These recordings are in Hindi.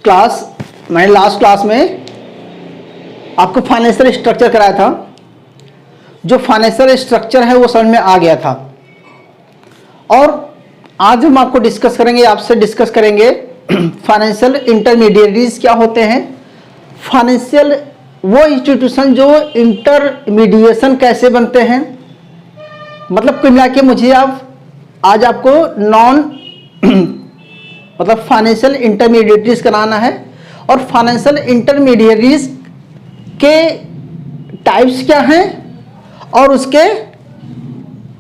मैंने लास्ट क्लास में आपको फाइनेंशियल स्ट्रक्चर कराया था। जो फाइनेंशियल स्ट्रक्चर है वो समझ में आ गया था। और आज हम आपको आपसे डिस्कस करेंगे फाइनेंशियल इंटरमीडिएटरीज क्या होते हैं, फाइनेंशियल वो इंस्टीट्यूशन जो इंटरमीडिएशन कैसे बनते हैं। मतलब कुल मिला के मुझे आज आपको मतलब फाइनेंशियल इंटरमीडिएटरीज कराना है और फाइनेंशियल इंटरमीडिएटरीज के टाइप्स क्या हैं और उसके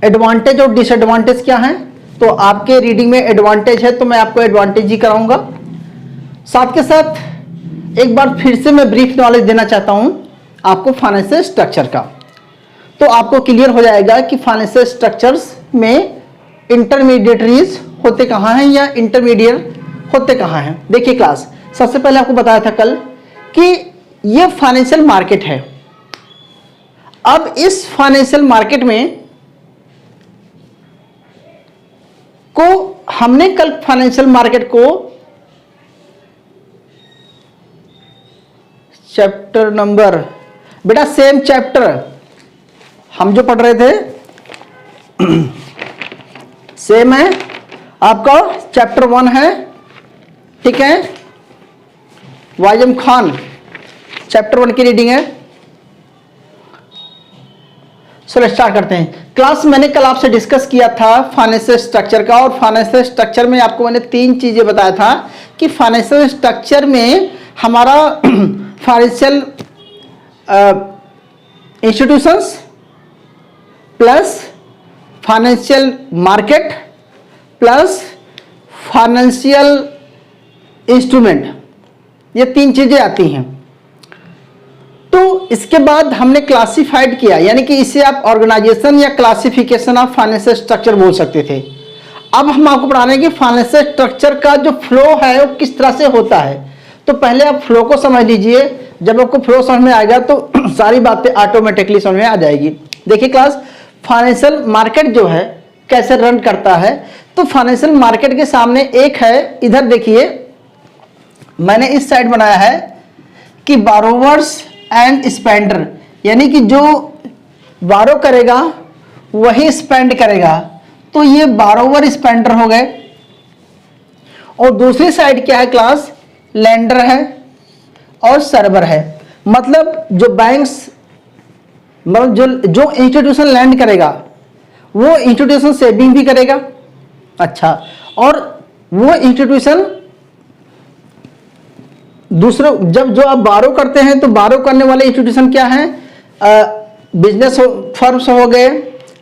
एडवांटेज और डिसएडवांटेज क्या हैं। तो आपके रीडिंग में एडवांटेज है तो मैं आपको एडवांटेज ही कराऊंगा। साथ के साथ एक बार फिर से मैं ब्रीफ नॉलेज देना चाहता हूं आपको फाइनेंशियल स्ट्रक्चर का, तो आपको क्लियर हो जाएगा कि फाइनेंशियल स्ट्रक्चर्स में इंटरमीडिएटरीज होते कहाँ हैं या इंटरमीडिएट होते कहाँ हैं। देखिए क्लास, सबसे पहले आपको बताया था कल कि ये फाइनेंशियल मार्केट है। अब इस फाइनेंशियल मार्केट में हमने कल फाइनेंशियल मार्केट को चैप्टर नंबर, बेटा सेम चैप्टर हम जो पढ़ रहे थे सेम है, आपका चैप्टर 1 है, ठीक है। वाइजम खान चैप्टर 1 की रीडिंग है। चलो स्टार्ट करते हैं। क्लास मैंने कल आपसे डिस्कस किया था फाइनेंशियल स्ट्रक्चर का, और फाइनेंशियल स्ट्रक्चर में आपको मैंने 3 चीजें बताया था कि फाइनेंशियल स्ट्रक्चर में हमारा financial institutions plus financial market plus financial instrument, ये 3 चीजें आती हैं। तो इसके बाद हमने क्लासिफाइड किया, यानी कि इसे आप ऑर्गेनाइजेशन या क्लासिफिकेशन ऑफ फाइनेंशियल स्ट्रक्चर बोल सकते थे। अब हम आपको पढ़ा रहे हैं कि फाइनेंशियल स्ट्रक्चर का जो फ्लो है वो किस तरह से होता है। तो पहले आप फ्लो को समझ लीजिए, जब आपको फ्लो समझ में आएगा तो सारी बातें ऑटोमेटिकली समझ में आ जाएगी। देखिए क्लास, फाइनेंशियल मार्केट जो है कैसे रन करता है। तो फाइनेंशियल मार्केट के सामने एक है, इधर देखिए मैंने इस साइड बनाया है कि बारोवर्स एंड स्पेंडर, यानी कि जो बारो करेगा वही स्पेंड करेगा। तो ये बारोवर स्पेंडर हो गए। और दूसरी साइड क्या है क्लास, लेंडर है और सर्वर है। मतलब जो बैंक्स, मतलब जो इंस्टीट्यूशन लैंड करेगा वो इंस्टीट्यूशन सेविंग भी करेगा। अच्छा, और वो इंस्टीट्यूशन दूसरे, जब जो आप बारो करते हैं तो बारो करने वाले इंस्टीट्यूशन क्या हैं, बिजनेस फर्म्स हो गए,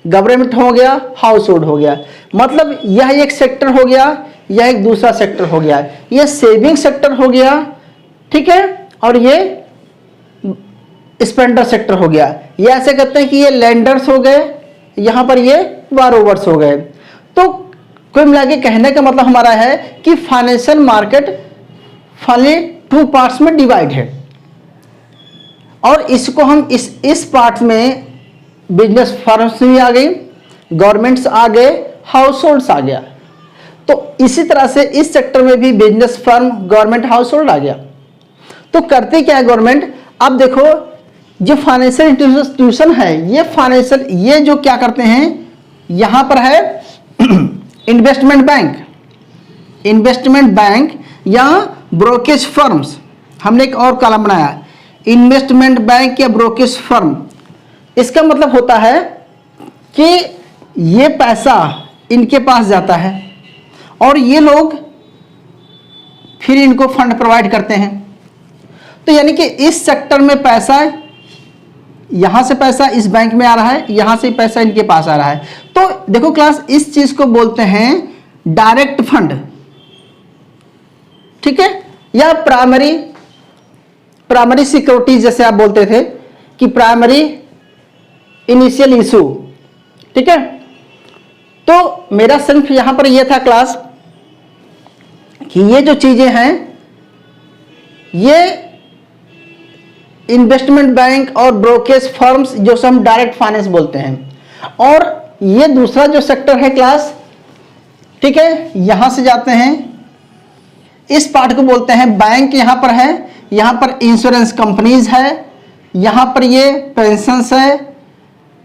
गवर्नमेंट हो गया, हाउस होल्ड हो गया। मतलब यह एक सेक्टर हो गया, यह एक दूसरा सेक्टर हो गया, यह सेविंग सेक्टर हो गया, ठीक है, और ये स्पेंडर सेक्टर हो गया। ये ऐसे कहते हैं कि ये लेंडर्स हो गए, यहां पर ये बारोवर्स हो गए। तो कुल मिला के कहने का मतलब हमारा है कि फाइनेंशियल मार्केट फाइनली 2 पार्ट्स में डिवाइड है, और इसको हम इस पार्ट में बिजनेस फर्म्स भी आ गई, गवर्नमेंट्स आ गए, हाउस होल्ड्स आ गया। तो इसी तरह से इस सेक्टर में भी business firm, government, household आ गया। तो करते क्या है गवर्नमेंट, अब देखो जो फाइनेंशियल इंस्टीट्यूशन है, ये जो क्या करते हैं, यहां पर है इन्वेस्टमेंट बैंक या ब्रोकेज फर्म्स। हमने एक और कॉलम बनाया, इन्वेस्टमेंट बैंक या ब्रोकेज फर्म। इसका मतलब होता है कि ये पैसा इनके पास जाता है और ये लोग फिर इनको फंड प्रोवाइड करते हैं। तो यानी कि इस सेक्टर में पैसा, यहां से पैसा इस बैंक में आ रहा है, यहां से पैसा इनके पास आ रहा है। तो देखो क्लास, इस चीज को बोलते हैं डायरेक्ट फंड, ठीक है, या प्राइमरी सिक्योरिटीज जैसे आप बोलते थे कि प्राइमरी इनिशियल इशू, ठीक है। तो मेरा सिर्फ यहां पर यह था क्लास कि ये जो चीजें हैं ये इन्वेस्टमेंट बैंक और ब्रोकेज फर्म्स जो हम डायरेक्ट फाइनेंस बोलते हैं। और ये दूसरा जो सेक्टर है क्लास, ठीक है, यहां से जाते हैं, इस पार्ट को बोलते हैं बैंक। यहां पर है, यहां पर इंश्योरेंस कंपनीज है, यहां पर ये पेंशंस है,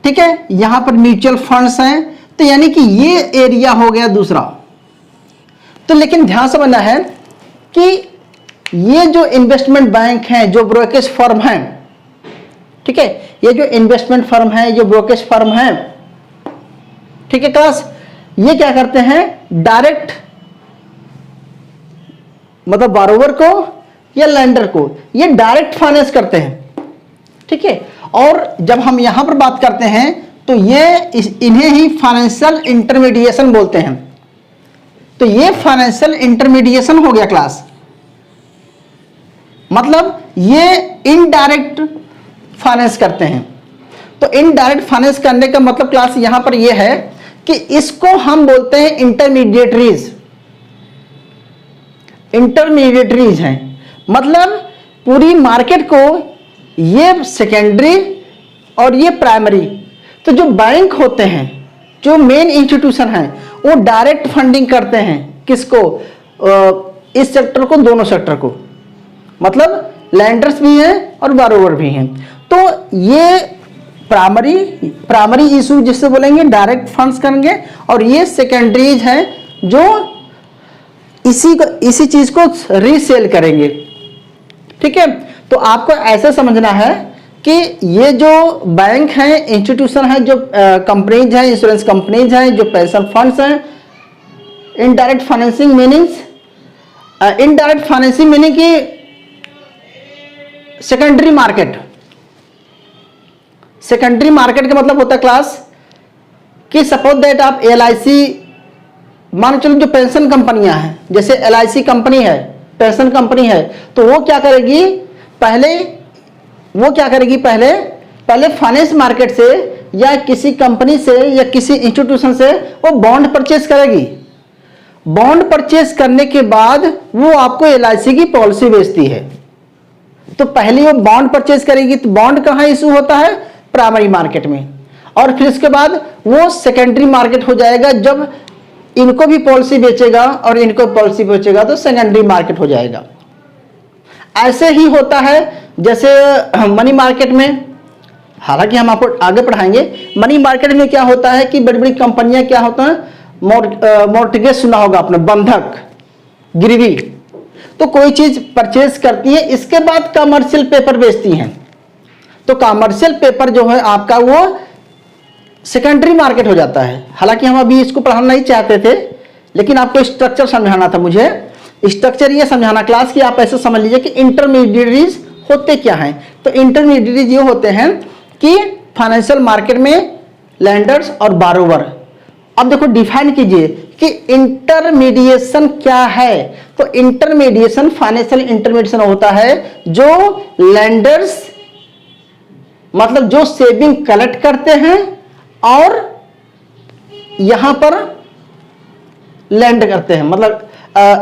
ठीक है, यहां पर म्यूचुअल फंड्स हैं। तो यानी कि ये एरिया हो गया दूसरा। तो लेकिन ध्यान से समझना है कि ये जो इन्वेस्टमेंट बैंक हैं, जो ब्रोकरेज फर्म हैं, ठीक है, ये जो इन्वेस्टमेंट फर्म है, जो ब्रोकरेज फर्म है, ठीक है क्लास, ये क्या करते हैं, डायरेक्ट मतलब बारोवर को या लेंडर को ये डायरेक्ट फाइनेंस करते हैं, ठीक है। और जब हम यहां पर बात करते हैं तो इन्हें ही फाइनेंशियल इंटरमीडिएशन बोलते हैं। तो ये फाइनेंशियल इंटरमीडिएशन हो गया क्लास, मतलब ये इनडायरेक्ट फाइनेंस करते हैं। तो इनडायरेक्ट फाइनेंस करने का मतलब क्लास यहां पर ये है कि इसको हम बोलते हैं इंटरमीडिएटरीज। इंटरमीडिएटरीज हैं, मतलब पूरी मार्केट को ये सेकेंडरी और ये प्राइमरी। तो जो बैंक होते हैं, जो मेन इंस्टीट्यूशन हैं, वो डायरेक्ट फंडिंग करते हैं किसको, इस सेक्टर को, दोनों सेक्टर को, मतलब लैंडर्स भी हैं और बारोवर भी हैं। तो ये प्राइमरी इशू जिससे बोलेंगे डायरेक्ट फंड्स करेंगे, और ये सेकेंडरीज हैं जो इसी चीज को रीसेल करेंगे, ठीक है। तो आपको ऐसे समझना है कि ये जो बैंक हैं, इंस्टीट्यूशन है, जो कंपनीज हैं, इंश्योरेंस कंपनीज हैं, जो पेंशन फंड्स हैं, indirect financing meanings, indirect financing meaning की सेकेंडरी मार्केट। सेकेंडरी मार्केट का मतलब होता है क्लास कि सपोज दैट आप LIC मान चलो, जो पेंशन कंपनियां हैं, जैसे LIC कंपनी है, पेंशन कंपनी है, तो वो क्या करेगी, पहले फाइनेंस मार्केट से या किसी कंपनी से या किसी इंस्टीट्यूशन से वो बॉन्ड परचेज करेगी। बॉन्ड परचेज करने के बाद वो आपको LIC की पॉलिसी बेचती है। तो पहले वो बॉन्ड परचेज करेगी, तो बॉन्ड कहां इशू होता है, प्राइमरी मार्केट में, और फिर इसके बाद वो सेकेंडरी मार्केट हो जाएगा। जब इनको भी पॉलिसी बेचेगा और इनको पॉलिसी बेचेगा तो सेकेंडरी मार्केट हो जाएगा। ऐसे ही होता है जैसे मनी मार्केट में, हालांकि हम आपको आगे पढ़ाएंगे। मनी मार्केट में क्या होता है कि बड़ी बड़ी कंपनियां क्या होता है, मॉर्टगेज सुना होगा आपने, बंधक, गिरवी। तो कोई चीज परचेज करती है, इसके बाद कमर्शियल पेपर बेचती हैं। तो कमर्शियल पेपर जो है आपका वो सेकेंडरी मार्केट हो जाता है। हालांकि हम अभी इसको पढ़ाना नहीं चाहते थे, लेकिन आपको स्ट्रक्चर समझाना था। मुझे स्ट्रक्चर ये समझाना क्लास कि आप ऐसे समझ लीजिए कि इंटरमीडिएटरीज होते क्या हैं। तो इंटरमीडिएटरीज ये होते हैं कि फाइनेंशियल मार्केट में लैंडर्स और बारोवर। अब देखो डिफाइन कीजिए कि इंटरमीडिएशन क्या है। तो इंटरमीडिएशन, फाइनेंशियल इंटरमीडिएशन होता है जो लैंडर्स मतलब जो सेविंग कलेक्ट करते हैं और यहां पर लैंड करते हैं, मतलब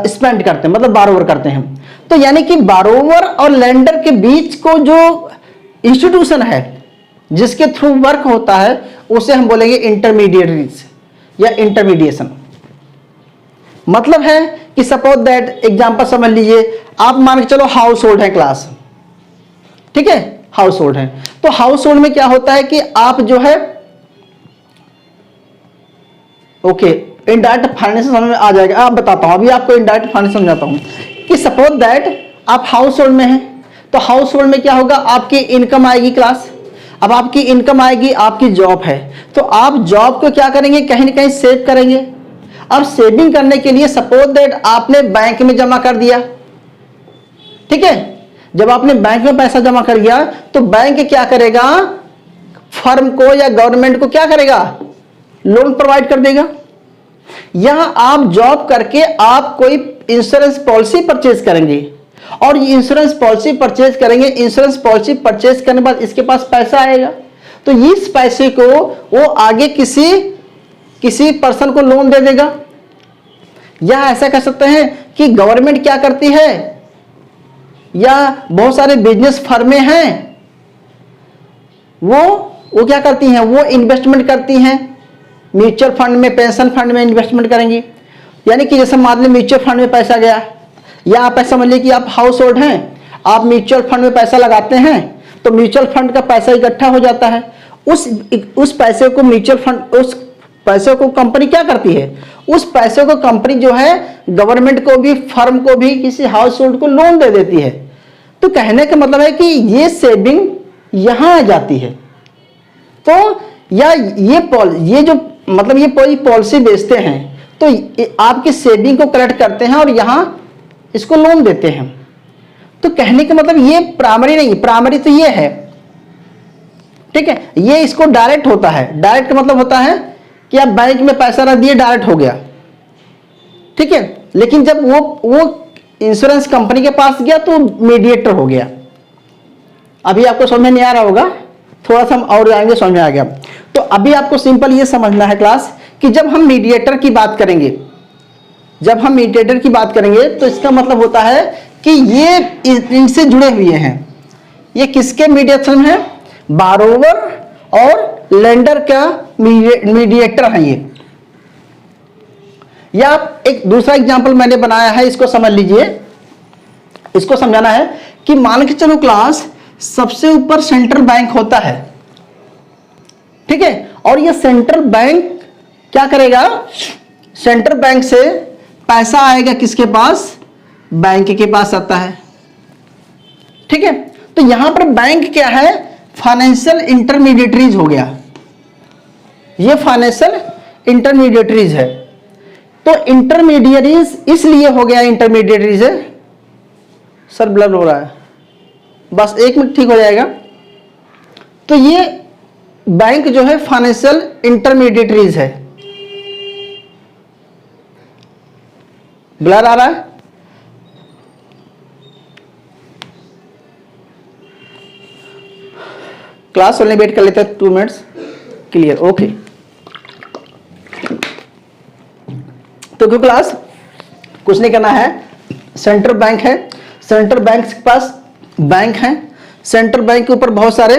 स्पेंड करते हैं, मतलब बारोवर करते हैं। तो यानी कि बारोवर और लैंडर के बीच को जो इंस्टीट्यूशन है जिसके थ्रू वर्क होता है उसे हम बोलेंगे इंटरमीडिएटरीज या इंटरमीडिएशन। मतलब है कि सपोज दैट एग्जांपल समझ लीजिए, आप मान के चलो हाउस होल्ड है क्लास, ठीक है, हाउस होल्ड है। तो हाउस होल्ड में क्या होता है कि आप जो है ओके इनडायरेक्ट फाइनेंस समझ में आ जाएगा। आप बताता हूं, अभी आपको इनडायरेक्ट फाइनेंस समझाता हूं कि सपोज दैट आप हाउस होल्ड में हैं। तो हाउस होल्ड में क्या होगा, आपकी इनकम आएगी क्लास। अब आपकी इनकम आएगी, आपकी जॉब है, तो आप जॉब को क्या करेंगे, कहीं ना कहीं सेव करेंगे। अब सेविंग करने के लिए सपोज दैट आपने बैंक में जमा कर दिया, ठीक है। जब आपने बैंक में पैसा जमा कर दिया तो बैंक क्या करेगा, फर्म को या गवर्नमेंट को क्या करेगा, लोन प्रोवाइड कर देगा। यहां आप जॉब करके आप कोई इंश्योरेंस पॉलिसी परचेज करेंगे और ये इंश्योरेंस पॉलिसी परचेज करेंगे। इंश्योरेंस पॉलिसी परचेज करने के बाद इसके पास पैसा आएगा, तो इस पैसे को वो आगे किसी पर्सन को लोन दे देगा। या ऐसा कर सकते हैं कि गवर्नमेंट क्या करती है, या बहुत सारे बिजनेस फर्में हैं, वो क्या करती हैं, वो इन्वेस्टमेंट करती हैं म्यूचुअल फंड में, पेंशन फंड में इन्वेस्टमेंट करेंगी। यानी कि जैसे मान लो म्यूचुअल फंड में पैसा गया, या आप ऐसा समझ लीजिए कि आप हाउस होल्ड हैं, आप म्यूचुअल फंड में पैसा लगाते हैं, तो म्यूचुअल फंड का पैसा इकट्ठा हो जाता है। उस पैसे को म्यूचुअल फंड, उस पैसे को कंपनी क्या करती है, उस पैसे को कंपनी जो है गवर्नमेंट को भी, फर्म को भी, किसी हाउस होल्ड को लोन दे देती है। तो कहने का मतलब है कि ये सेविंग यहां आ जाती है। तो या ये जो मतलब ये कोई पॉलिसी बेचते हैं तो आपकी सेविंग को कलेक्ट करते हैं और यहां इसको लोन देते हैं। तो कहने का मतलब ये प्राइमरी नहीं, प्राइमरी तो ये है, ठीक है, ये इसको डायरेक्ट होता है। डायरेक्ट का मतलब होता है कि आप बैंक में पैसा रख दिए, डायरेक्ट हो गया, ठीक है। लेकिन जब वो इंश्योरेंस कंपनी के पास गया तो मीडिएटर हो गया। अभी आपको समझ में नहीं आ रहा होगा, थोड़ा सा हम और जाएंगे, समझ में आ गया। तो अभी आपको सिंपल ये समझना है क्लास कि जब हम मीडिएटर की बात करेंगे, तो इसका मतलब होता है कि ये इनसे जुड़े हुए हैं। ये किसके मीडिएशन है, बारोवर और लेंडर का मीडिएटर है ये। या एक दूसरा एग्जांपल मैंने बनाया है, इसको समझ लीजिए। इसको समझाना है कि मान के चलो क्लास, सबसे ऊपर सेंट्रल बैंक होता है, ठीक है, और ये सेंट्रल बैंक क्या करेगा, सेंट्रल बैंक से पैसा आएगा किसके पास, बैंक के पास आता है, ठीक है। तो यहां पर बैंक क्या है, फाइनेंशियल इंटरमीडिएटरीज हो गया, ये फाइनेंशियल इंटरमीडिएटरीज है। तो इंटरमीडिएटरीज इसलिए हो गया इंटरमीडिएटरीज है, सर ब्लर हो रहा है, बस 1 मिनट ठीक हो जाएगा। तो ये बैंक जो है फाइनेंशियल इंटरमीडिएटरीज है। ब्लर आ रहा है, क्लास चलने वेट कर लेते हैं 2 मिनट्स, क्लियर, ओके। तो क्यों क्लास, कुछ नहीं करना है, सेंट्रल बैंक है, सेंट्रल बैंक के पास बैंक है, सेंट्रल बैंक के ऊपर बहुत सारे,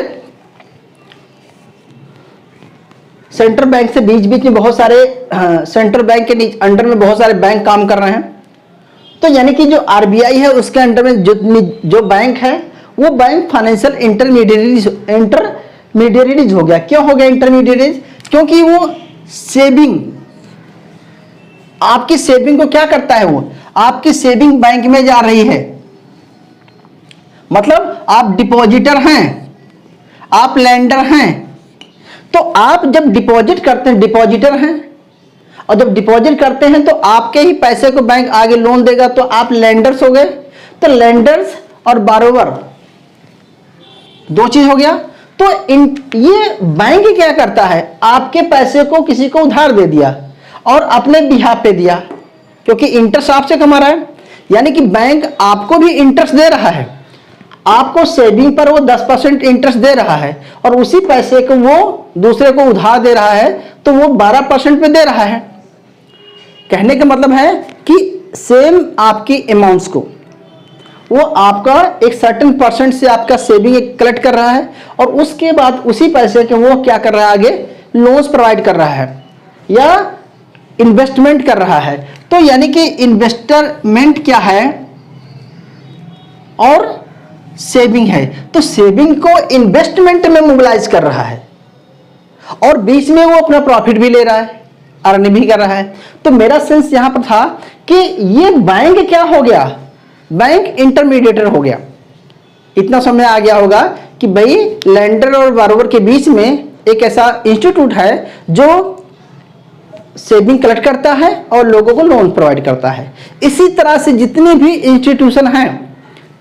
सेंट्रल बैंक से बीच बीच में बहुत सारे, सेंट्रल बैंक के अंडर में बहुत सारे बैंक काम कर रहे हैं। तो यानी कि जो आरबीआई है उसके अंडर में जो बैंक है वो बैंक फाइनेंशियल इंटरमीडिएटरीज हो गया। क्यों हो गया इंटरमीडिएटरीज, क्योंकि वो सेविंग, आपकी सेविंग को क्या करता है, वो आपकी सेविंग बैंक में जा रही है। मतलब आप डिपॉजिटर हैं, आप लेंडर हैं। तो आप जब डिपॉजिट करते हैं, डिपॉजिटर हैं, और जब डिपॉजिट करते हैं तो आपके ही पैसे को बैंक आगे लोन देगा, तो आप लेंडर्स हो गए। तो लेंडर्स और बारोवर 2 चीज हो गया। तो ये बैंक क्या करता है, आपके पैसे को किसी को उधार दे दिया और अपने बिहाफ पे दिया, क्योंकि इंटरेस्ट आपसे कमा रहा है। यानी कि बैंक आपको भी इंटरेस्ट दे रहा है, आपको सेविंग पर वो 10% इंटरेस्ट दे रहा है, और उसी पैसे को वो दूसरे को उधार दे रहा है, तो वो 12% पे दे रहा है। कहने का मतलब है कि सेम आपकी अमाउंट्स को वो आपका एक सर्टेन परसेंट से आपका सेविंग कलेक्ट कर रहा है, और उसके बाद उसी पैसे के वो क्या कर रहा है, आगे लोन्स प्रोवाइड कर रहा है या इन्वेस्टमेंट कर रहा है। तो यानी कि इन्वेस्टमेंट क्या है और सेविंग है। तो सेविंग को इन्वेस्टमेंट में मोबिलाइज कर रहा है, और बीच में वो अपना प्रॉफिट भी ले रहा है, अर्न भी कर रहा है। तो मेरा सेंस यहां पर था कि ये बैंक क्या हो गया, बैंक इंटरमीडिएटर हो गया। इतना समय आ गया होगा कि भाई लेंडर और बारोवर के बीच में एक ऐसा इंस्टीट्यूट है जो सेविंग कलेक्ट करता है और लोगों को लोन प्रोवाइड करता है। इसी तरह से जितने भी इंस्टीट्यूशन हैं,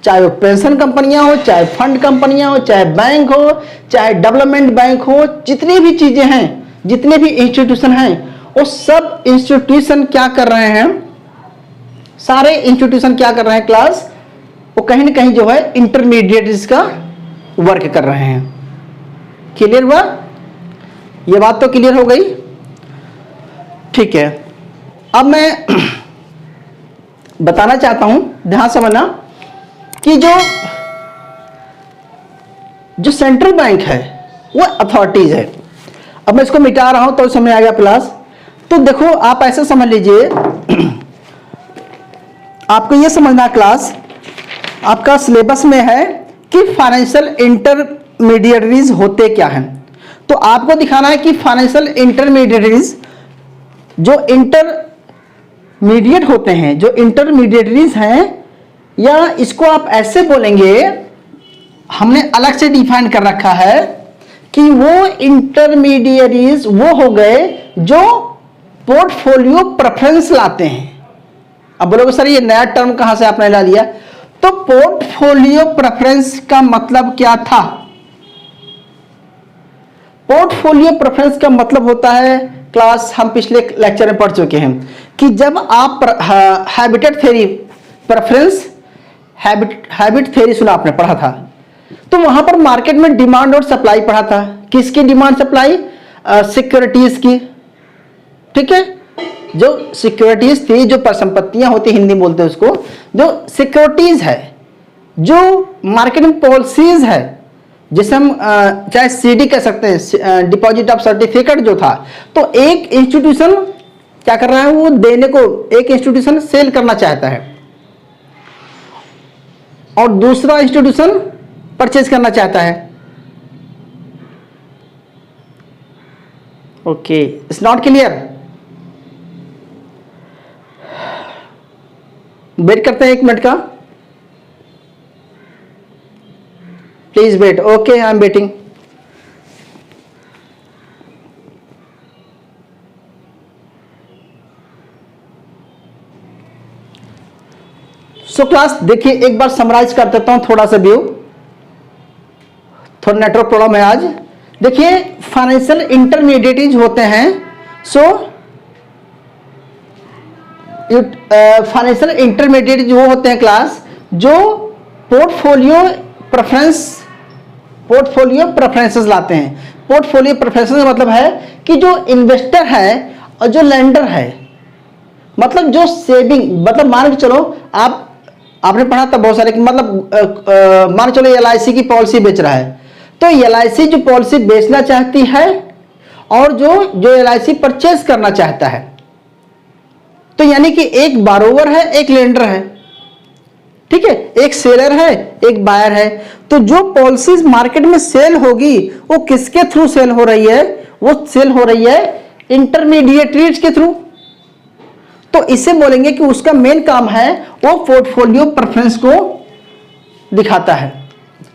चाहे वो पेंशन कंपनियां हो, चाहे फंड कंपनियां हो, चाहे बैंक हो, चाहे डेवलपमेंट बैंक हो, जितनी भी चीजें हैं, जितने भी इंस्टीट्यूशन हैं, वो सब इंस्टीट्यूशन क्या कर रहे हैं, सारे इंस्टीट्यूशन क्या कर रहे हैं क्लास, वो कहीं ना कहीं जो है इंटरमीडिएट का वर्क कर रहे हैं। क्लियर हुआ, ये बात तो क्लियर हो गई, ठीक है। अब मैं बताना चाहता हूं, ध्यान से समझना कि जो सेंट्रल बैंक है वो अथॉरिटीज है। अब मैं इसको मिटा रहा हूं तो समझ आ गया क्लास। तो देखो आप ऐसे समझ लीजिए, आपको ये समझना क्लास, आपका सिलेबस में है कि फाइनेंशियल इंटरमीडिएटरीज होते क्या हैं। तो आपको दिखाना है कि फाइनेंशियल इंटरमीडिएटरीज जो इंटरमीडिएट होते हैं, जो इंटरमीडिएटरीज हैं, या इसको आप ऐसे बोलेंगे, हमने अलग से डिफाइन कर रखा है कि वो इंटरमीडिएटरीज वो हो गए जो पोर्टफोलियो प्रेफरेंस लाते हैं। अब बोलोगे सर ये नया टर्म कहां से आपने ला दिया? तो पोर्टफोलियो प्रेफरेंस का मतलब क्या था? पोर्टफोलियो प्रेफरेंस का मतलब होता है, क्लास हम पिछले लेक्चर में पढ़ चुके हैं कि जब आप habitat theory preference habit theory सुना आपने, पढ़ा था, तो वहां पर मार्केट में डिमांड और सप्लाई पढ़ा था। किसकी डिमांड सप्लाई? सिक्योरिटीज की। ठीक है, जो सिक्योरिटीज थी, जो परिसंपत्तियां होती, हिंदी बोलते हैं उसको, जो सिक्योरिटीज है, जो मार्केट में पॉलिसीज है, जिसे हम चाहे सीडी कह सकते हैं, डिपॉजिट ऑफ सर्टिफिकेट जो था। तो एक इंस्टीट्यूशन क्या कर रहा है, वो देने को, एक इंस्टीट्यूशन सेल करना चाहता है और दूसरा इंस्टीट्यूशन परचेज करना चाहता है। Okay, it's not clear? Wait करते हैं 1 मिनट का, please wait. Okay, I am waiting. So class देखिए, एक बार समराइज कर देता हूं थोड़ा सा व्यू, थोड़ा नेटवर्क प्रॉब्लम है आज। देखिए, फाइनेंशियल इंटरमीडिएटरीज होते हैं, सो फाइनेंशियल इंटरमीडिएट वो होते हैं क्लास जो पोर्टफोलियो प्रेफरेंसेस लाते हैं। पोर्टफोलियो प्रेफरेंसेस का मतलब है कि जो इन्वेस्टर है और जो लेंडर है, मतलब जो सेविंग, मतलब मान के चलो आपने पढ़ा था बहुत सारे, मतलब मान के चलो LIC की पॉलिसी बेच रहा है, तो LIC जो पॉलिसी बेचना चाहती है और जो LIC परचेज करना चाहता है, तो यानी कि एक बारोवर है, एक लेंडर है। ठीक है, एक सेलर है, एक बायर है। तो जो पॉलिसीज मार्केट में सेल होगी वो किसके थ्रू सेल हो रही है? वो सेल हो रही है इंटरमीडिएटरीज के थ्रू। तो इसे बोलेंगे कि उसका मेन काम है वो पोर्टफोलियो प्रेफरेंस को दिखाता है।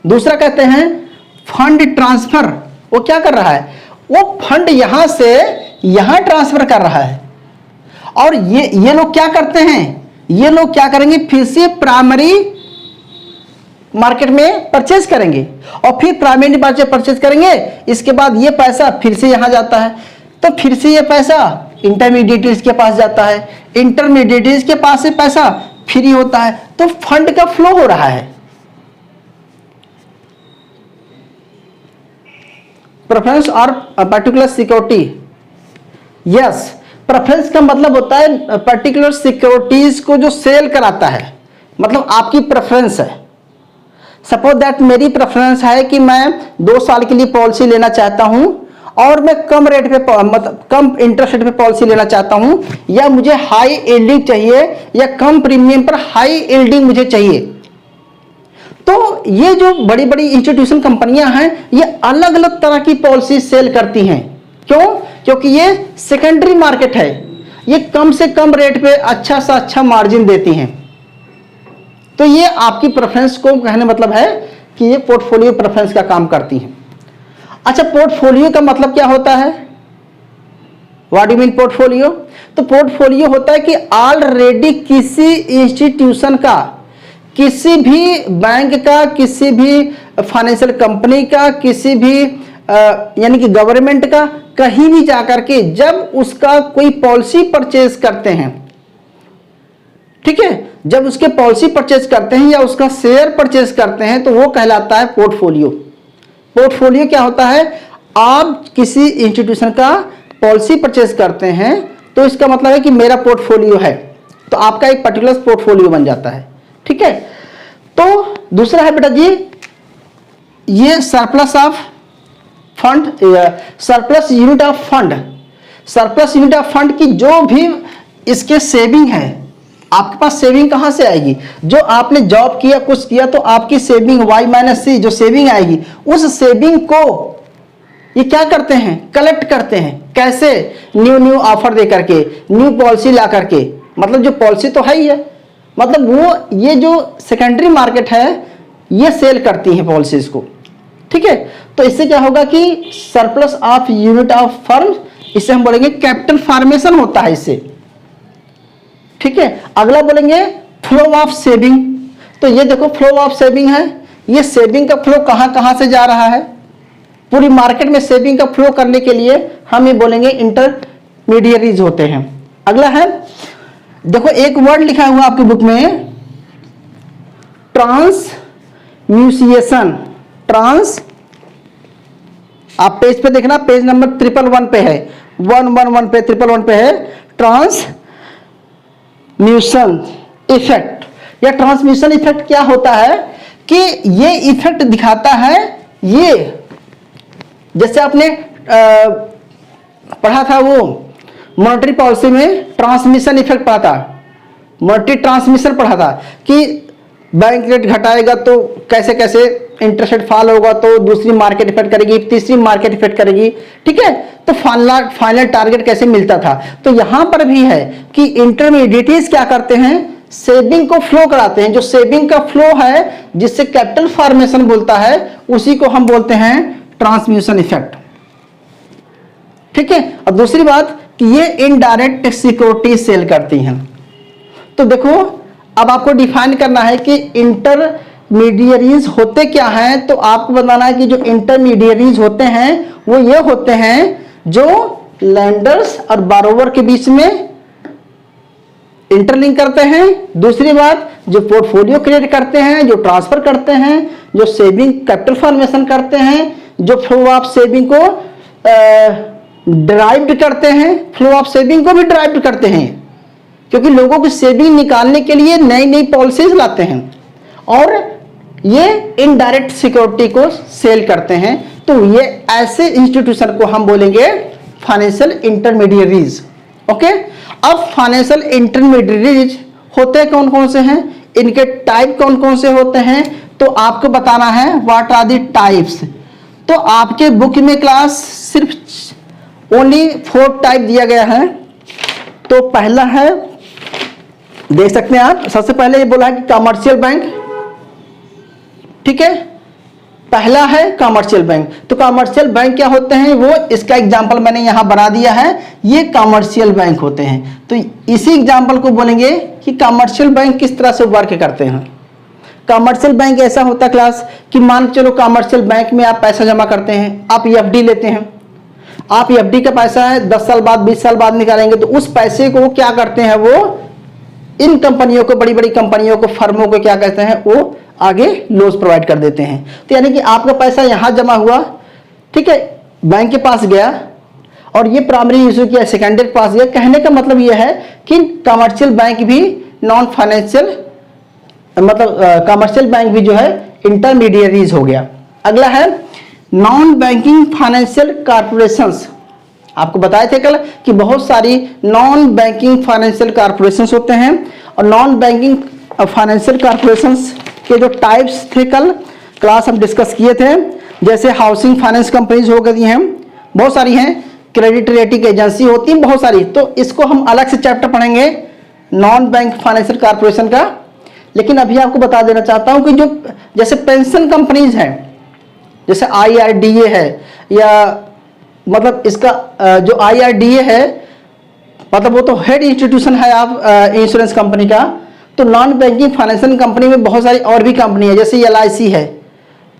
दूसरा कहते हैं फंड ट्रांसफर। वो क्या कर रहा है? वो फंड यहां से यहां ट्रांसफर कर रहा है। और ये लोग क्या करते हैं? ये लोग क्या करेंगे? फिर से प्राइमरी मार्केट में परचेज करेंगे और फिर प्राइमरी मार्केट परचेज करेंगे। इसके बाद ये पैसा फिर से यहां जाता है, तो फिर से ये पैसा इंटरमीडिएटरीज के पास जाता है, इंटरमीडिएटरीज के पास से पैसा फ्री होता है, तो फंड का फ्लो हो रहा है। प्रेफरेंस और पर्टिकुलर सिक्योरिटी। यस, प्रेफरेंस का मतलब होता है पर्टिकुलर सिक्योरिटीज को जो सेल कराता है, मतलब आपकी प्रेफरेंस है। सपोज दैट मेरी प्रेफरेंस है कि मैं 2 साल के लिए पॉलिसी लेना चाहता हूं और मैं कम रेट पे, मतलब कम इंटरेस्ट रेट पे पॉलिसी लेना चाहता हूं, या मुझे हाई यील्डिंग चाहिए या कम प्रीमियम पर हाई यील्डिंग मुझे चाहिए। तो ये जो बड़ी बड़ी इंस्टीट्यूशन कंपनियां हैं, ये अलग अलग तरह की पॉलिसी सेल करती हैं। क्यों? क्योंकि ये सेकेंडरी मार्केट है, ये कम से कम रेट पे अच्छा सा अच्छा मार्जिन देती हैं। तो ये आपकी प्रेफरेंस को कहने मतलब है कि ये पोर्टफोलियो प्रेफरेंस का काम करती हैं। अच्छा, पोर्टफोलियो का मतलब क्या होता है? What do mean portfolio? तो पोर्टफोलियो होता है कि ऑलरेडी किसी इंस्टीट्यूशन का, किसी भी बैंक का, किसी भी फाइनेंशियल कंपनी का, किसी भी यानी कि गवर्नमेंट का, कहीं भी जाकर के जब उसका कोई पॉलिसी परचेज करते हैं, ठीक है, जब उसके पॉलिसी परचेज करते हैं या उसका शेयर परचेज करते हैं, तो वो कहलाता है पोर्टफोलियो। पोर्टफोलियो क्या होता है? आप किसी इंस्टीट्यूशन का पॉलिसी परचेज करते हैं तो इसका मतलब है कि मेरा पोर्टफोलियो है, तो आपका एक पर्टिकुलर पोर्टफोलियो बन जाता है। ठीक है, तो दूसरा है बेटा जी, ये surplus of fund, surplus unit of fund. Surplus unit of fund की जो भी इसके सेविंग है, आपके पास सेविंग कहां से आएगी? जो आपने जॉब किया, कुछ किया, तो आपकी सेविंग Y माइनस C जो सेविंग आएगी, उस सेविंग को ये क्या करते हैं? कलेक्ट करते हैं। कैसे? न्यू ऑफर दे करके, न्यू पॉलिसी ला करके। मतलब जो पॉलिसी तो है ही है, मतलब वो ये जो सेकेंडरी मार्केट है ये सेल करती है पॉलिसीज को। ठीक है, तो इससे क्या होगा कि surplus of unit of firm, इससे हम बोलेंगे कैपिटल फॉर्मेशन होता है इससे। ठीक है, अगला बोलेंगे फ्लो ऑफ सेविंग। तो ये देखो फ्लो ऑफ सेविंग है, ये सेविंग का फ्लो कहां कहां से जा रहा है। पूरी मार्केट में सेविंग का फ्लो करने के लिए हम ये बोलेंगे इंटरमीडियरीज होते हैं। अगला है, देखो एक वर्ड लिखा हुआ आपकी बुक में, ट्रांसम्यूसिएशन। ट्रांस, आप पेज पे देखना, पेज नंबर 111 पे है, 111 पे, 111 पे है। ट्रांसम्यूशन इफेक्ट, या ट्रांसम्यूशन इफेक्ट क्या होता है कि ये इफेक्ट दिखाता है, ये जैसे आपने पढ़ा था वो मॉनेटरी पॉलिसी में ट्रांसमिशन इफेक्ट पढ़ा था, मॉनेटरी ट्रांसमिशन पढ़ा था कि बैंक रेट घटाएगा तो कैसे कैसे इंटरेस्ट रेट फॉल होगा तो दूसरी मार्केट इफेक्ट करेगी, तीसरी मार्केट इफेक्ट करेगी। ठीक है, तो फाइनल टारगेट कैसे मिलता था। तो यहां पर भी है कि इंटरमीडिएट्स क्या करते हैं, सेविंग को फ्लो कराते हैं। जो सेविंग का फ्लो है जिससे कैपिटल फॉर्मेशन बोलता है, उसी को हम बोलते हैं ट्रांसम्यूशन इफेक्ट। ठीक है, और दूसरी बात कि ये इनडायरेक्ट सिक्योरिटी सेल करती हैं। तो देखो अब आपको डिफाइन करना है कि इंटरमीडियरीज होते क्या हैं। तो आपको बताना है कि जो इंटरमीडियरीज होते हैं वो ये होते हैं जो लैंडर्स और बारोवर के बीच में इंटरलिंक करते हैं। दूसरी बात, जो पोर्टफोलियो क्रिएट करते हैं, जो ट्रांसफर करते हैं, जो सेविंग कैपिटल फॉर्मेशन करते हैं, जो फ्लो ऑफ सेविंग को ड्राइव करते हैं, फ्लो ऑफ सेविंग को भी ड्राइव करते हैं, क्योंकि लोगों की सेविंग निकालने के लिए नई नई पॉलिसीज लाते हैं, और ये इनडायरेक्ट सिक्योरिटी को सेल करते हैं। तो ये ऐसे इंस्टीट्यूशन को हम बोलेंगे फाइनेंशियल इंटरमीडियरीज। ओके, अब फाइनेंशियल इंटरमीडियरीज होते कौन कौन से हैं, इनके टाइप कौन कौन से होते हैं, तो आपको बताना है व्हाट आर द टाइप्स। तो आपके बुक में क्लास सिर्फ ओनली 4 टाइप दिया गया है। तो पहला है, देख सकते हैं आप, सबसे पहले ये बोला है कि कमर्शियल बैंक। ठीक है, पहला है कमर्शियल बैंक। तो कमर्शियल बैंक क्या होते हैं, वो इसका एग्जांपल मैंने यहां बना दिया है, ये कमर्शियल बैंक होते हैं। तो इसी एग्जांपल को बोलेंगे कि कमर्शियल बैंक किस तरह से वर्क करते हैं। कमर्शियल बैंक ऐसा होता है क्लास कि मान चलो कमर्शियल बैंक में आप पैसा जमा करते हैं, आप एफडी लेते हैं, आप एफडी का पैसा है 10 साल बाद 20 साल बाद निकालेंगे, तो उस पैसे को क्या करते हैं, वो इन कंपनियों को, बड़ी बड़ी कंपनियों को, फर्मों को क्या कहते हैं, वो आगे लोन्स प्रोवाइड कर देते हैं। तो यानी कि आपका पैसा यहां जमा हुआ, ठीक है, बैंक के पास गया और ये प्राइमरी इशू किया, सेकेंडरी के पास गया। कहने का मतलब ये है कि कमर्शियल बैंक भी नॉन फाइनेंशियल, मतलब कमर्शियल बैंक भी जो है इंटरमीडियरीज हो गया। अगला है नॉन बैंकिंग फाइनेंशियल कॉर्पोरेशंस। आपको बताए थे कल कि बहुत सारी नॉन बैंकिंग फाइनेंशियल कॉर्पोरेशंस होते हैं, और नॉन बैंकिंग फाइनेंशियल कॉर्पोरेशंस के जो टाइप्स थे कल क्लास हम डिस्कस किए थे, जैसे हाउसिंग फाइनेंस कंपनीज हो गई हैं, बहुत सारी हैं, क्रेडिट रेटिंग एजेंसी होती हैं बहुत सारी। तो इसको हम अलग से चैप्टर पढ़ेंगे नॉन बैंक फाइनेंशियल कॉर्पोरेशन का। लेकिन अभी आपको बता देना चाहता हूं कि जो जैसे पेंशन कंपनीज हैं, जैसे IRDA है, या मतलब इसका जो IRDA है, मतलब वो तो हेड इंस्टीट्यूशन है आप इंश्योरेंस कंपनी का। तो नॉन बैंकिंग फाइनेंशियल कंपनी में बहुत सारी और भी कंपनी है, जैसे LIC है,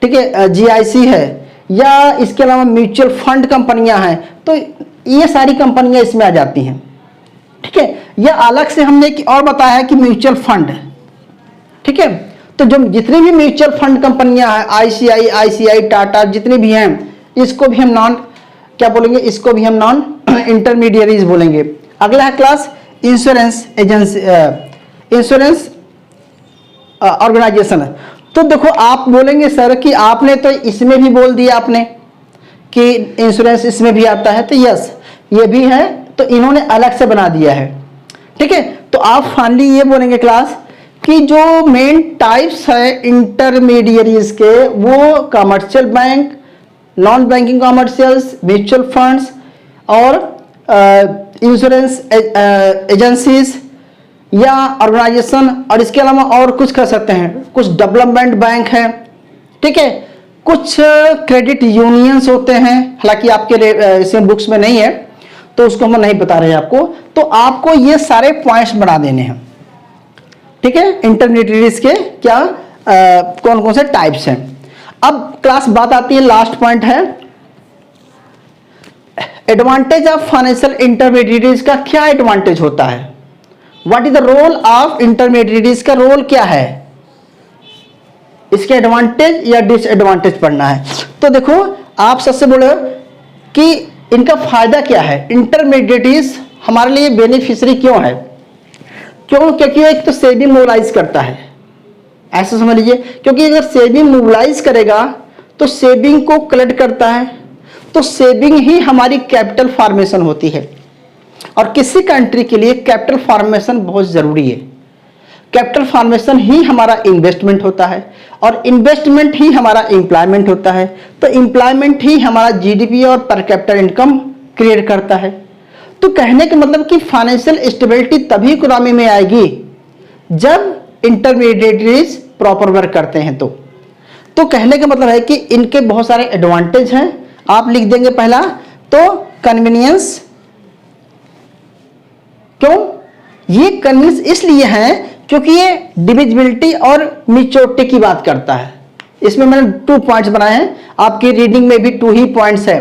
ठीक है, GIC है, या इसके अलावा म्यूचुअल फंड कंपनियां हैं। तो ये सारी कंपनियां इसमें आ जाती हैं। ठीक है, या अलग से हमने और बताया है कि म्यूचुअल फंड, ठीक है। तो जो जितनी भी म्यूचुअल फंड कंपनियां हैं, ICI, टाटा, जितनी भी हैं, इसको भी हम नॉन क्या बोलेंगे, इसको भी हम नॉन इंटरमीडियरीज बोलेंगे। अगला है class insurance agency, insurance organisation. तो देखो आप बोलेंगे सर कि आपने तो इसमें भी बोल दिया आपने कि इंश्योरेंस इसमें भी आता है, तो यस ये भी है, तो इन्होंने अलग से बना दिया है। ठीक है, तो आप फाइनली ये बोलेंगे क्लास कि जो मेन टाइप्स है इंटरमीडियरीज के, वो commercial bank, non banking commercials, mutual funds और इंश्योरेंस एजेंसीज या ऑर्गेनाइजेशन, और इसके अलावा और कुछ कर सकते हैं, कुछ डेवलपमेंट बैंक है, ठीक है, कुछ क्रेडिट यूनियंस होते हैं, हालांकि आपके इसमें बुक्स में नहीं है तो उसको हम नहीं बता रहे हैं आपको। तो आपको ये सारे पॉइंट्स बना देने हैं, ठीक है, इंटरमीडिएट्स के क्या कौन कौन से टाइप्स हैं। अब क्लास बात आती है, लास्ट पॉइंट है एडवांटेज ऑफ फाइनेंशियल इंटरमीडिएट्स का। क्या एडवांटेज होता है, what is the role of intermediates, का रोल क्या है, इसके एडवांटेज या डिसएडवांटेज पढ़ना है। तो देखो आप सबसे बोले कि इनका फायदा क्या है, इंटरमीडिएट्स हमारे लिए बेनिफिशियरी क्यों है, क्यों, क्योंकि एक तो सेबी मोबिलाइज करता है, ऐसा समझ लीजिए, क्योंकि अगर सेविंग मोबिलाइज करेगा तो सेविंग को कलेक्ट करता है, तो सेविंग ही हमारी कैपिटल फॉर्मेशन होती है, और किसी कंट्री के लिए कैपिटल फॉर्मेशन बहुत जरूरी है। कैपिटल फॉर्मेशन ही हमारा इन्वेस्टमेंट होता है, और इन्वेस्टमेंट ही हमारा एम्प्लॉयमेंट होता है, तो एम्प्लॉयमेंट ही हमारा जीडीपी और पर कैपिटल इनकम क्रिएट करता है। तो कहने का मतलब कि फाइनेंशियल स्टेबिलिटी तभी इकोनॉमी में आएगी जब इंटरमीडिएट्स प्रॉपर वर्क करते हैं। तो कहने का मतलब है कि इनके बहुत सारे एडवांटेज हैं, आप लिख देंगे पहला तो कन्वीनियंस। क्यों, ये कन्वीनियंस इसलिए है क्योंकि ये डिविजिबिलिटी और मैच्योरिटी की बात करता है। इसमें मैंने 2 पॉइंट्स बनाए हैं, आपकी रीडिंग में भी 2 ही पॉइंट्स है।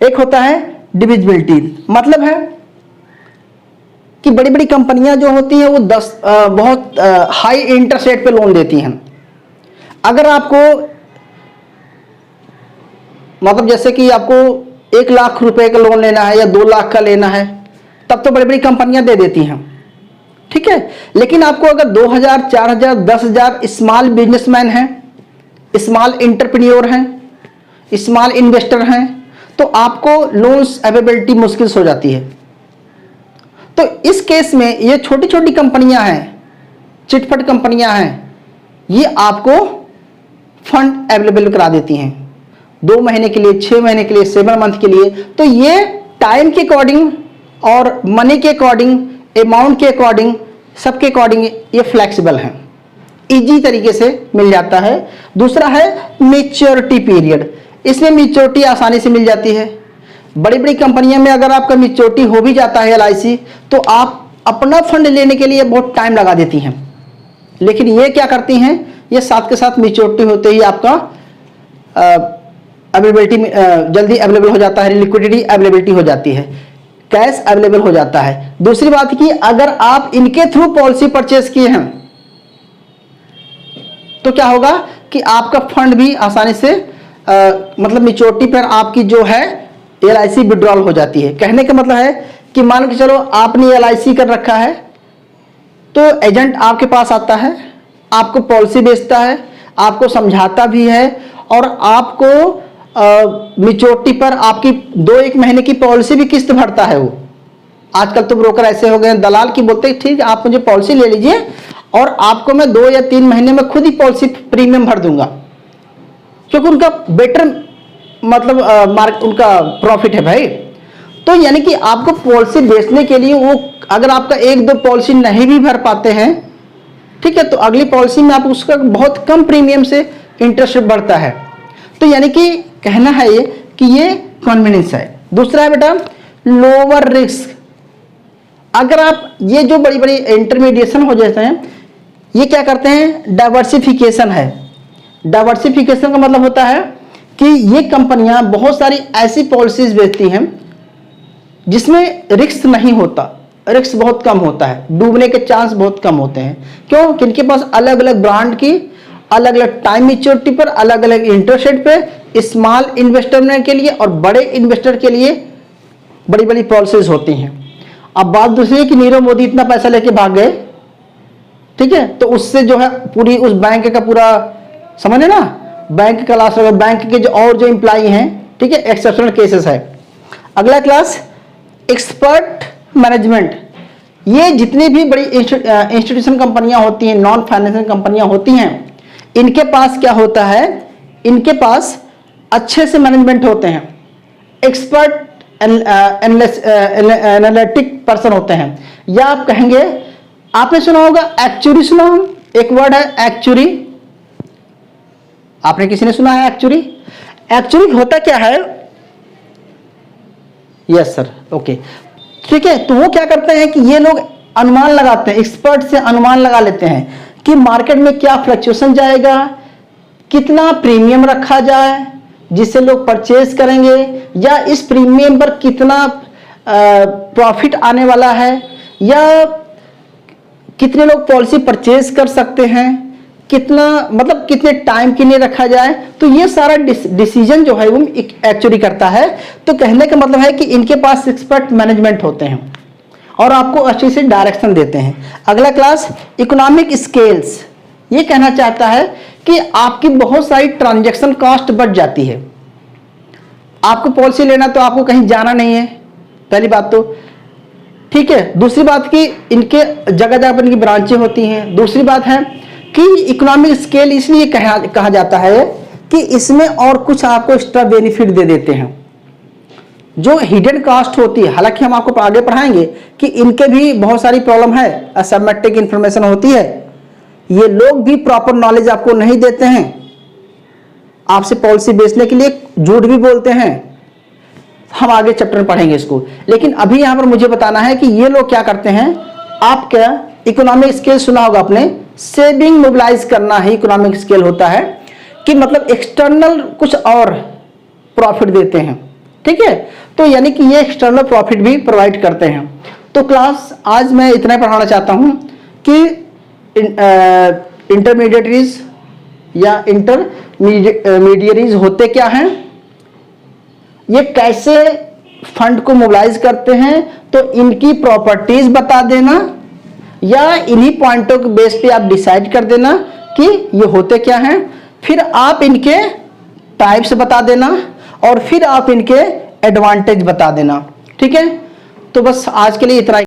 एक होता है डिविजिबिलिटी, मतलब है कि बड़ी बड़ी कंपनियां जो होती हैं वो बहुत हाई इंटरेस्ट रेट पे लोन देती हैं। अगर आपको मतलब जैसे कि आपको 1 लाख रुपए का लोन लेना है या 2 लाख का लेना है, तब तो बड़ी बड़ी कंपनियां दे देती हैं, ठीक है। लेकिन आपको अगर 2000, 4000, 10,000 स्मॉल बिजनेसमैन हैं, स्मॉल एंटरप्रेन्योर हैं, स्मॉल इन्वेस्टर हैं, तो आपको लोन्स अवेलेबिलिटी मुश्किल हो जाती है। तो इस केस में ये छोटी छोटी कंपनियां हैं, चिटफट कंपनियां हैं, ये आपको फंड अवेलेबल करा देती हैं 2 महीने के लिए, 6 महीने के लिए, 7 मंथ के लिए। तो ये टाइम के अकॉर्डिंग और मनी के अकॉर्डिंग, अमाउंट के अकॉर्डिंग, सबके अकॉर्डिंग ये फ्लेक्सिबल हैं, इजी तरीके से मिल जाता है। दूसरा है मैच्योरिटी पीरियड, इसमें मैच्योरिटी आसानी से मिल जाती है। बड़ी बड़ी कंपनियों में अगर आपका मैच्योरिटी हो भी जाता है LIC, तो आप अपना फंड लेने के लिए बहुत टाइम लगा देती हैं। लेकिन ये क्या करती हैं, ये साथ के साथ मैच्योरिटी होते ही आपका अवेलेबिलिटी जल्दी अवेलेबल हो जाता है, लिक्विडिटी अवेलेबिलिटी हो जाती है, कैश अवेलेबल हो जाता है। दूसरी बात कि अगर आप इनके थ्रू पॉलिसी परचेज किए हैं तो क्या होगा कि आपका फंड भी आसानी से मतलब मैच्योरिटी पर आपकी जो है LIC विड्रॉल हो जाती है। कहने का मतलब है कि मान के चलो आपने LIC कर रखा है, तो एजेंट आपके पास आता है, आपको पॉलिसी बेचता है, आपको समझाता भी है, और आपको मैच्योरिटी पर आपकी 2-1 महीने की पॉलिसी भी किस्त भरता है। वो आजकल तो ब्रोकर ऐसे हो गए हैं, दलाल की बोलते हैं ठीक है आप मुझे पॉलिसी ले लीजिए और आपको मैं 2 या 3 महीने में खुद ही पॉलिसी प्रीमियम भर दूंगा, क्योंकि उनका बेटर मतलब उनका प्रॉफिट है भाई। तो यानी कि आपको पॉलिसी बेचने के लिए वो अगर आपका 1-2 पॉलिसी नहीं भी भर पाते हैं, ठीक है, तो अगली पॉलिसी में आप उसका बहुत कम प्रीमियम से इंटरेस्ट बढ़ता है। तो यानी कि कहना है ये कि ये कन्वीनियंस है। दूसरा है बेटा लोअर रिस्क। अगर आप ये जो बड़ी बड़ी इंटरमीडिएशन हो जाते हैं, ये क्या करते हैं, डाइवर्सिफिकेशन है। डाइवर्सिफिकेशन का मतलब होता है कि ये कंपनियां बहुत सारी ऐसी पॉलिसीज बेचती हैं जिसमें रिस्क नहीं होता, रिस्क बहुत कम होता है, डूबने के चांस बहुत कम होते हैं। क्यों, कि इनके पास अलग अलग ब्रांड की अलग अलग टाइम मैच्योरिटी पर, अलग अलग इंटरेस्ट रेट पे स्मॉल इन्वेस्टर के लिए और बड़े इन्वेस्टर के लिए बड़ी बड़ी पॉलिसीज होती हैं। अब बात दूसरी है कि नीरव मोदी इतना पैसा लेके भाग गए, ठीक है, तो उससे जो है पूरी उस बैंक का पूरा समझे ना, बैंक का लॉस, बैंक के जो और जो एम्प्लॉई हैं, ठीक है, एक्सेप्शनल केसेस है। अगला क्लास एक्सपर्ट मैनेजमेंट। ये जितनी भी बड़ी इंस्टीट्यूशन कंपनियां होती हैं, नॉन फाइनेंशियल कंपनियां होती हैं, इनके पास क्या होता है, इनके पास अच्छे से मैनेजमेंट होते हैं, एक्सपर्ट एनालिटिक पर्सन होते हैं, या आप कहेंगे, आपने सुना होगा एक्चुरी, सुना हो, एक वर्ड है एक्चुरी, आपने किसी ने सुना है एक्चुरी? एक्चुरी होता क्या है? यस सर, ओके, ठीक है। तो वो क्या करते हैं कि ये लोग अनुमान लगाते हैं, एक्सपर्ट से अनुमान लगा लेते हैं कि मार्केट में क्या फ्लक्चुएशन जाएगा, कितना प्रीमियम रखा जाए जिससे लोग परचेज करेंगे, या इस प्रीमियम पर कितना प्रॉफिट आने वाला है, या कितने लोग पॉलिसी परचेज कर सकते हैं, कितना मतलब कितने टाइम के लिए रखा जाए। तो ये सारा डिसीजन जो है वो एक्चुअली करता है। तो कहने का मतलब है कि इनके पास एक्सपर्ट मैनेजमेंट होते हैं और आपको अच्छे से डायरेक्शन देते हैं। अगला क्लास इकोनॉमिक स्केल्स, ये कहना चाहता है कि आपकी बहुत सारी ट्रांजैक्शन कॉस्ट बढ़ जाती है। आपको पॉलिसी लेना तो आपको कहीं जाना नहीं है, पहली बात तो, ठीक है। दूसरी बात कि इनके जगह जगह पर इनकी ब्रांचें होती हैं। दूसरी बात है कि इकोनॉमिक स्केल इसलिए कहा जाता है कि इसमें और कुछ आपको एक्स्ट्रा बेनिफिट दे देते हैं जो हिडन कॉस्ट होती है। हालांकि हम आपको आगे पढ़ाएंगे कि इनके भी बहुत सारी प्रॉब्लम है, असिमेट्रिक इंफॉर्मेशन होती है, ये लोग भी प्रॉपर नॉलेज आपको नहीं देते हैं, आपसे पॉलिसी बेचने के लिए झूठ भी बोलते हैं। हम आगे चैप्टर में पढ़ेंगे इसको, लेकिन अभी यहां पर मुझे बताना है कि ये लोग क्या करते हैं। आप क्या इकोनॉमिक स्केल सुना होगा आपने, सेविंग मोबिलाइज करना ही इकोनॉमिक स्केल होता है, कि मतलब एक्सटर्नल कुछ और प्रॉफिट देते हैं, ठीक है। तो यानी कि ये एक्सटर्नल प्रॉफिट भी प्रोवाइड करते हैं। तो क्लास आज मैं इतना पढ़ाना चाहता हूं कि इंटरमीडिएटरीज या इंटरमीडियरीज होते क्या हैं, ये कैसे फंड को मोबिलाइज करते हैं, तो इनकी प्रॉपर्टीज बता देना, या इन्हीं पॉइंटों के बेस पे आप डिसाइड कर देना कि ये होते क्या हैं। फिर आप इनके टाइप्स बता देना और फिर आप इनके एडवांटेज बता देना, ठीक है। तो बस आज के लिए इतना ही।